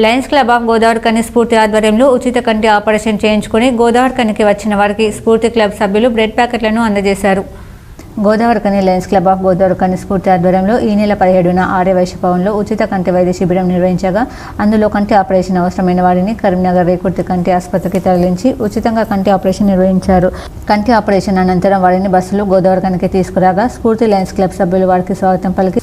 Lions club of Godavarikhani స్ఫూర్తి ఆధ్వర్యంలో ఉచిత కంటి ఆపరేషన్ చేయించుకుని గోదావరిఖనికి వచ్చిన వారికి స్ఫూర్తి క్లబ్ సభ్యులు బ్రెడ్ ప్యాకెట్లను అందజేశారు. Godavarikhani Lions club of Godavarikhani స్ఫూర్తి ఆధ్వర్యంలో ఈ నెల 17న ఆర్యవైశ్య భవన్లో ఉచిత కంటి వైద్య శిబిరం నిర్వహించగా అందులో కంటి ఆపరేషన్ అవసరమైన వారిని కరీంనగర్ రేకుర్తి కంటి ఆసుపత్రికి తరలించి ఉచితంగా కంటి ఆపరేషన్ నిర్వహించారు. కంటి ఆపరేషన్ అనంతరం వారిని బస్సులో గోదావరిఖనికి తీసుకురాగా స్ఫూర్తి లయన్స్ క్లబ్ సభ్యులు వారికి స్వాగతం పలికి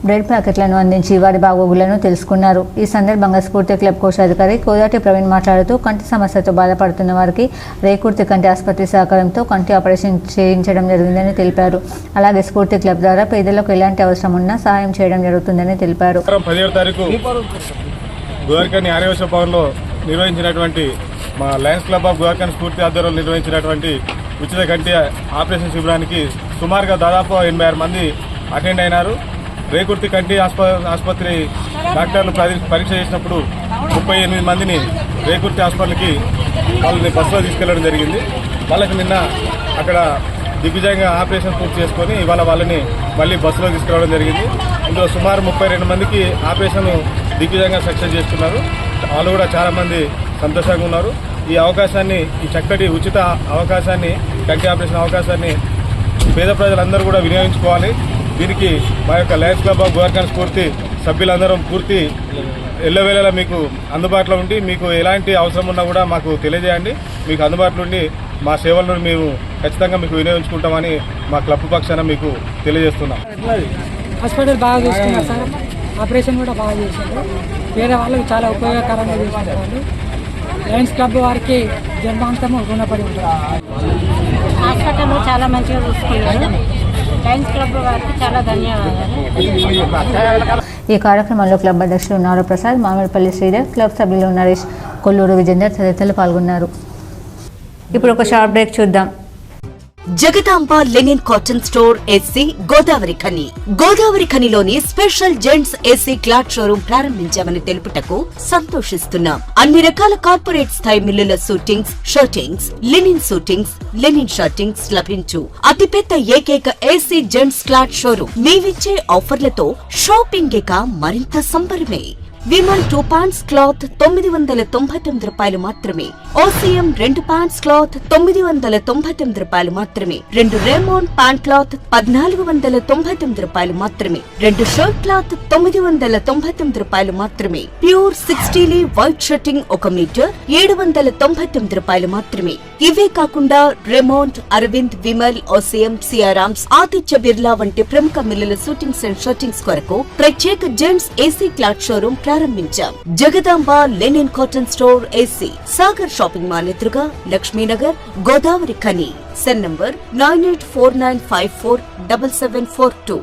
బ్రెడ్ ప్యాకెట్లను అందించి వారి బాగోగులను తెలుసుకున్నారు. ఈ సందర్భంగా స్ఫూర్తి క్లబ్ కోశాధికారి కోదాటి ప్రవీణ్ మాట్లాడుతూ కంటి సమస్యతో బాధపడుతున్న వారికి రేకుర్తి కంటి ఆసుపత్రి సహకారంతో కంటి ఆపరేషన్ చేయించడం జరిగిందని తెలిపారు. అలాగే స్ఫూర్తి క్లబ్ ద్వారా పేదలకు ఎలాంటి అవసరం ఉన్నా సహాయం చేయడం జరుగుతుందని తెలిపారు. 17వ తారీఖు గోదావరిఖని ఆర్యవైశ్య భవన్లో నిర్వహించినటువంటి మా లయన్స్ క్లబ్ ఆఫ్ గోదావరిఖని స్ఫూర్తి ఆధ్వర్యంలో నిర్వహించినటువంటి ఉచిత కంటి ఆపరేషన్ శిబిరానికి సుమారుగా దాదాపు 86 మంది అటెండ్ అయినారు. రేకుర్తి కంటి ఆసుపత్రి డాక్టర్లు పరీక్ష చేసినప్పుడు 38 మందిని రేకుర్తి హాస్పిటల్కి వాళ్ళని బస్సులో తీసుకెళ్లడం జరిగింది. వాళ్ళకి నిన్న అక్కడ దిగ్విజయంగా ఆపరేషన్ పూర్తి చేసుకొని ఇవాళ వాళ్ళని మళ్ళీ బస్సులో తీసుకురావడం జరిగింది. ఇందులో సుమారు 32 మందికి ఆపరేషన్ దిగ్విజయంగా సక్సెస్ చేస్తున్నారు. వాళ్ళు కూడా చాలామంది సంతోషంగా ఉన్నారు. ఈ అవకాశాన్ని, ఈ చక్కటి ఉచిత అవకాశాన్ని, కంటి ఆపరేషన్ అవకాశాన్ని పేద ప్రజలందరూ కూడా వినియోగించుకోవాలి. దీనికి మా యొక్క లయన్స్ క్లబ్ ఆఫ్ గోదావరిఖని స్ఫూర్తి సభ్యులందరం పూర్తి ఎల్లవేళలా మీకు అందుబాటులో ఉండి మీకు ఎలాంటి అవసరం ఉన్నా కూడా మాకు తెలియజేయండి. మీకు అందుబాటులో ఉండి మా సేవలను మేము ఖచ్చితంగా మీకు వినియోగించుకుంటామని మా క్లబ్ పక్షాన మీకు తెలియజేస్తున్నాం. హాస్పిటల్ బాగా చూసుకున్నారు సార్, ఆపరేషన్ కూడా బాగా చేశారు. వేరే వాళ్ళకి చాలా ఉపయోగకరంగా చూసుకుంటారు. లయన్స్ క్లబ్ వారికి జన్మాంతము రుణపడి ఉంటారు. హాస్పిటల్లో చాలా మంచిగా చూసుకున్నారు. లయన్స్ క్లబ్ వారికి చాలా ధన్యవాదాలు. ఈ కార్యక్రమంలో క్లబ్ అధ్యక్షులు నారా ప్రసాద్, మామిడిపల్లి శ్రీధర్, క్లబ్ సభ్యులు నరేష్, కొల్లూరు విజేందర్ తదితరులు పాల్గొన్నారు. ఇప్పుడు ఒక షార్ట్ బ్రేక్ చూద్దాం. Jagadamba linen cotton store SC Godavarikhani. గోదావరిఖనిలోని special gents SC cloth showroom ప్రారంభించామని తెలుపుటకు సంతోషిస్తున్నాం. అన్ని రకాల కార్పొరేట్ స్థాయి మిల్లుల suitings, shirtings, linen suitings, linen shirtings లభించు అతిపెద్ద ఏకైక ఏసీ జెంట్స్ క్లాత్ షోరూం. మేమిచ్చే ఆఫర్లతో షాపింగ్ ఇక మరింత సంబరమే. విమల్ 2 ప్యాంట్స్ క్లాత్ 999 రూపాయలు మాత్రమే. ఓసీఎం 2 ప్యాంట్స్ క్లాత్ 999 రూపాయలు మాత్రమే. 2 రేమోన్ ప్యాంట్ క్లాత్ 1499 రూపాయలు మాత్రమే. 2 షర్ట్ క్లాత్ 999 రూపాయలు మాత్రమే. ప్యూర్ 60 వైట్ షర్టింగ్ 1 మీటర్ 799 రూపాయలు మాత్రమే. ఇవే కాకుండా రెమోంట్, అరవింద్, విమల్, ఓసీఎం, సియారామ్స్, ఆదిత్య బిర్లా వంటి ప్రముఖ మిల్లుల షూటింగ్స్ అండ్ షర్టింగ్స్ కొరకు ప్రత్యేక జెంట్స్ ఏసీ క్లాత్ షోరూం ప్రారంభించాం. Jagadamba linen cotton store AC, Sagar shopping mall ఎదురుగా, లక్ష్మీనగర్, గోదావరిఖని. Cell number 9849547742.